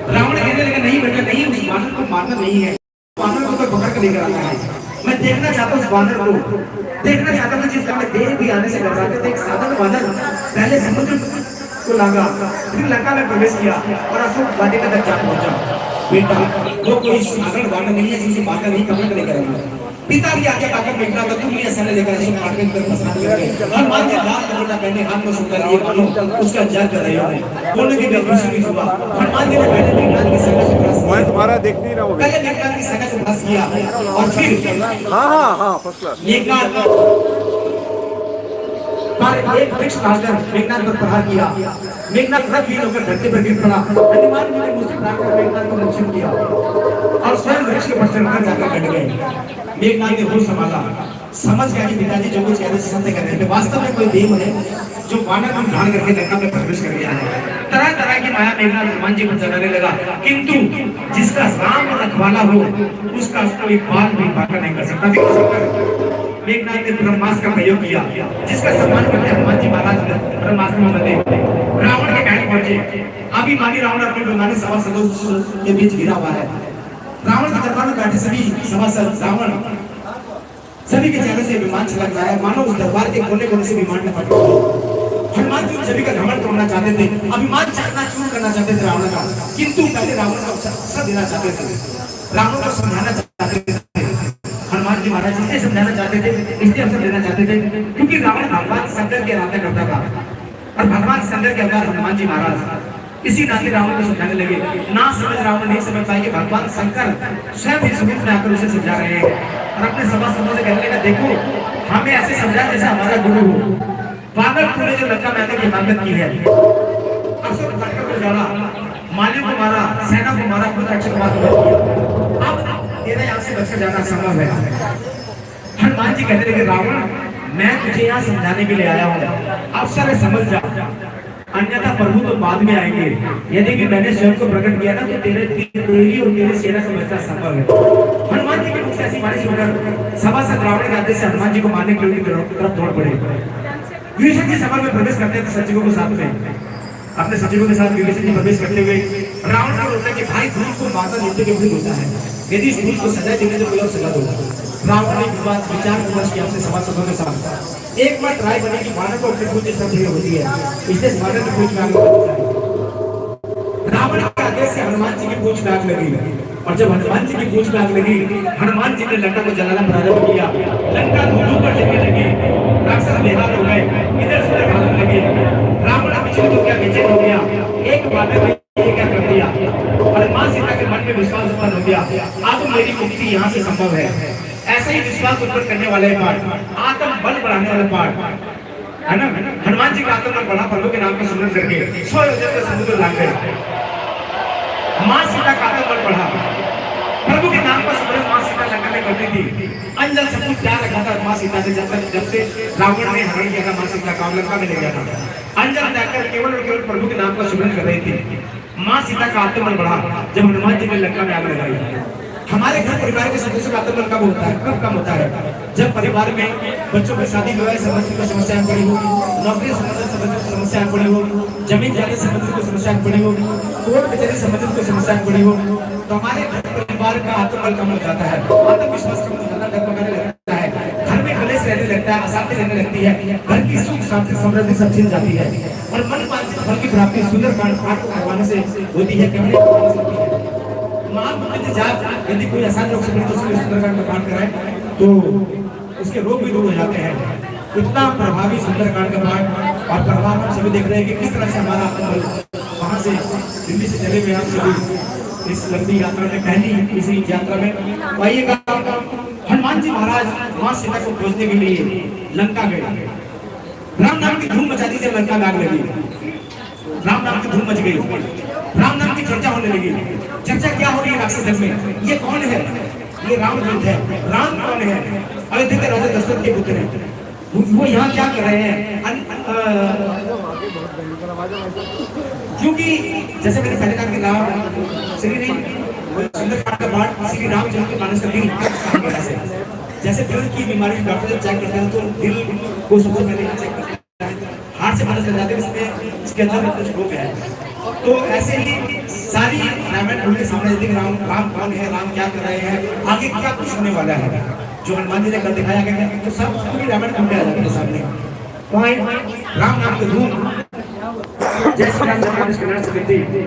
रावण कहने लगा नहीं बेटा नहीं, उस बानर को मारना नहीं है, बानर को तो पकड़ के लेकर आता है। मैं देखना चाहता हूँ उस बानर को, देखना चाहता हूँ जिस समय देह भी आने से घबराते थे। एक साधारण बानर पहले समुद्र को लागा, फिर लंका में प्रवेश किया और अशोक वाटिका तक जा पहुंचा। बेटा वो कोई साधारण बानर नहीं है जिसे बानर नहीं कमल लेकर आएगा। पिता की आज्ञा पाकर बेटा का तुम ये सलाह लेकर अशोक वाटिका तक प्रस्थान करेंगे। हनुमान जी लाल कपड़ा पहने हाथ में सुंदर लिए मानो उसका इंतजार कर रहे हो। बोलने की बेहोशी भी हुआ। हनुमान जी ने पहले मेघनाथ की सेना से प्रयास मैं तुम्हारा देखती ही रहूंगी। पहले मेघनाथ की सेना से प्रयास किया और फिर हाँ फर्स्ट क्लास। मेघनाथ पर एक वृक्ष लाकर मेघनाथ पर प्रहार किया। मेघनाथ रथहीन होकर धरती पर गिर पड़ा। हनुमान जी ने मुझसे प्राप्त मेघनाथ को रक्षण किया और स्वयं वृक्ष के पर चढ़कर जाकर बैठ गए। मेघनाथ ने होश संभाला, समझ गया कि पिताजी जो कुछ कहने से समझे कर रहे थे वास्तव में कोई देव है जो वानर को धारण करके लंका में प्रवेश कर गया है। तरह तरह की माया मेघनाथ हनुमान जी को जगाने लगा, किंतु जिसका राम रखवाला हो उसका कोई बाल भी बांका नहीं कर सकता। मेघनाथ ने ब्रह्मास्त्र का प्रयोग किया, जिसका सम्मान करते हनुमान जी महाराज ब्रह्मास्त्र में बंधे रावण के महल पहुंचे। अभिमानी रावण अपने विमानी सभासदों के बीच गिरा हुआ है। रावण के दरबार में बैठे सभी सभासद रावण सभी के चेहरे से विमान छलक रहा है, मानो उस दरबार के कोने कोने से विमान में फट रहा। हनुमान जी सभी का घमंड तोड़ना चाहते थे, अभिमान चकना चूर करना चाहते थे रावण का, किंतु पहले रावण को अवसर देना चाहते थे, रावण को समझाना चाहते थे। हनुमान जी महाराज इसलिए समझाना चाहते थे, इसलिए अवसर देना चाहते थे क्योंकि रावण भगवान शंकर की आराधना करता था और भगवान शंकर के अवतार हनुमान जी महाराज। इसी नाते रावण को समझाने लगे। ना समझ रावण नहीं समझ पाए कि भगवान शंकर स्वयं इस रूप में आकर उसे समझा रहे हैं और अपने सभासदों से कहने लगा देखो हमें ऐसे समझा जैसे हमारा गुरु हो। पागल तूने जो लंका में आने की हिमाकत की है, अशोक वाटिका को जाना, मालियों को मारा, सेना को मारा, खुद रक्षकवाद किया, अब तेरा यहाँ से बचकर जाना संभव है। हनुमान जी कहने लगे रावण मैं तुझे यहाँ समझाने के लिए आया हूँ, अवसर है समझ जा, अन्यथा प्रभु तो बाद में आएंगे। यदि कि मैंने स्वयं को प्रकट किया ना तो तेरी और तेरी सेना को बचना संभव है। हनुमान जी के मुख से ऐसी बारिश होकर सभासद रावण के आदेश से हनुमान जी को मारने के लिए तरफ दौड़ पड़े। विभीषण जी सभा में प्रवेश करते थे सचिवों के साथ में, अपने सचिवों के साथ विभीषण जी प्रवेश करते हुए रावण को बोलता है कि भाई धूल को माता युद्ध के विरुद्ध होता है, यदि इस धूल को सजा देने तो कोई और सजा दो। रावण ने विचार विमर्श किया अपने सभासदों के साथ। एक बार राय बनी कि मानव को अपनी पूछ श्रद्धेय होती है, इसलिए मानव की पूछ में आग लगी। रावण के आदेश से हनुमान जी की पूछ में आग लगी और जब हनुमान जी की पूछ में आग लगी हनुमान जी ने लंका को जलाना प्रारंभ किया। लंका धूल पर जलने लगी, राक्षस बेहाल हो गए, इधर से उधर भागने लगे। रावण विचलित हो गया, बेचैन हो गया। एक बात ने ये क्या कर दिया और मां सीता के मन में विश्वास उत्पन्न हो गया, अब मेरी मुक्ति यहाँ से संभव है। ऐसा ही विश्वास उत्पन्न करने वाले पाठ, आत्म बल बढ़ाने वाले पाठ है ना। हनुमान जी का आत्म बल बढ़ा, प्रभु के नाम का स्मरण करके 100 योजन में समुद्र लांग गए। मां सीता का आत्म बल बढ़ा, प्रभु के नाम का स्मरण मां सीता लंका में करती थी। अंजल सब कुछ प्यार रखा था मां सीता से, जब से रावण ने हरण किया था मां सीता का, लंका में ले गया था। अंजल त्यागकर केवल और केवल प्रभु के नाम का स्मरण कर रही थी। मां सीता का आत्म बल बढ़ा जब हनुमान जी ने लंका में आग लगाई। हमारे घर परिवार के सदस्यों का आत्मबल कब होता है, कब कम होता है? जब परिवार में बच्चों की शादी विवाह संबंधित कोई समस्याएं पड़ी हो, नौकरी संबंधित समस्याएं पड़ी हो, जमीन जाने संबंधित कोई समस्याएं पड़ी हो, कोर्ट कचहरी संबंधित कोई समस्याएं पड़ी हो, तो हमारे घर परिवार का आत्मबल कम हो जाता है, आत्मविश्वास कम हो जाता है, डगमगाने लगता है, घर में कलेश रहने लगता है, अशांति रहने लगती है, घर की सुख शांति समृद्धि सब छिन जाती है और मन वांछित फल की प्राप्ति सुंदरकांड पाठ को करवाने से होती है, करने से होती है। यदि कोई आसान रोग से पीड़ित उसके सुंदरकांड का पाठ कराए तो उसके रोग भी दूर हो जाते हैं। इतना प्रभावी सुंदरकांड का पाठ और प्रभाव हम सभी देख रहे हैं कि किस तरह से हमारा आत्मबल वहां से दिल्ली से चले हुए हम सभी इस लंबी यात्रा में, पहली इसी यात्रा में आइएगा। हनुमान जी महाराज मां सीता को खोजने के लिए लंका गए। राम नाम की धूम मचा दी जब लंका में आग लगी, राम नाम की धूम मच गई, राम नाम की चर्चा होने लगी। चर्चा क्या हो रही है राक्षस दल में, ये कौन है? ये रामदूत है। राम कौन है? अयोध्या के राजा दशरथ के पुत्र हैं। वो यहाँ क्या कर रहे हैं? क्योंकि जैसे मैंने पहले कहा कि राम श्री सुंदरकांड का पाठ श्री रामचंद्र के मानस का दिल, जैसे दिल की बीमारी डॉक्टर जब चेक करते हैं तो दिल को सबसे पहले चेक करते हैं, हार्ट से मानस कर जाते हैं इसमें इसके अंदर कुछ रोग है तो ऐसे ही सारी रामायण उनके सामने देख राम राम कौन है, राम क्या कर रहे हैं, आगे क्या कुछ होने वाला है, जो हनुमान जी ने कल दिखाया गया है, तो सब पूरी रामायण उनके आ जाती है सामने। पॉइंट राम नाम के धूम जैसे राम जब से